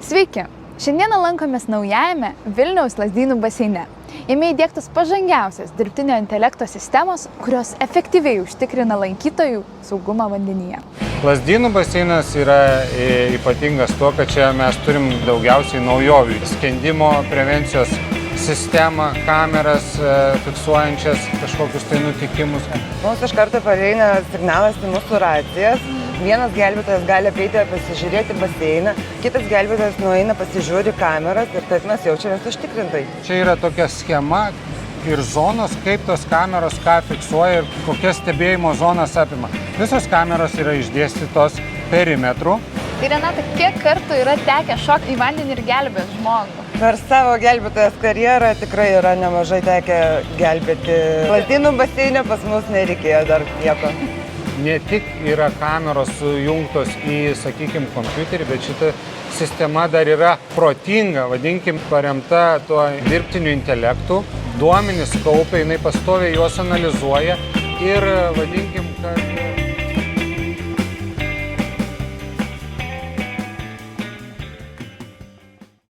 Sveiki! Šiandieną lankomės naujajame Vilniaus Lazdynų baseine. Jame įdiegtos pažangiausios dirbtinio intelekto sistemos, kurios efektyviai užtikrina lankytojų saugumą vandenyje. Lazdynų baseinas yra ypatingas tuo, kad čia mes turim daugiausiai naujovių. Skendimo prevencijos sistemą, kameras fiksuojančias kažkokius tai nutikimus. Mums iš karto pareina signalas į mūsų racijas. Vienas gelbėtojas gali apeiti pasižiūrėti baseiną, kitas gelbėtojas nueina pasižiūri kameras ir taip mes jaučiamės užtikrintai. Čia yra tokia schema ir zonos, kaip tos kameros ką fiksuoja ir kokias stebėjimo zonas apima. Visos kameros yra išdėstytos perimetru. Tai Renata, kiek kartų yra tekę šokti į vandenį ir gelbėti žmogų? Per savo gelbėtojas karjerą tikrai yra nemažai tekę gelbėti. Lazdynų baseine pas mus nereikėjo dar nieko. Ne tik yra kameros sujungtos į, sakykime, kompiuterį, bet šita sistema dar yra protinga, vadinkim, paremta tuo dirbtiniu intelektu. Duomenys kaupia, jinai pastoviai juos analizuoja ir vadinkim, kad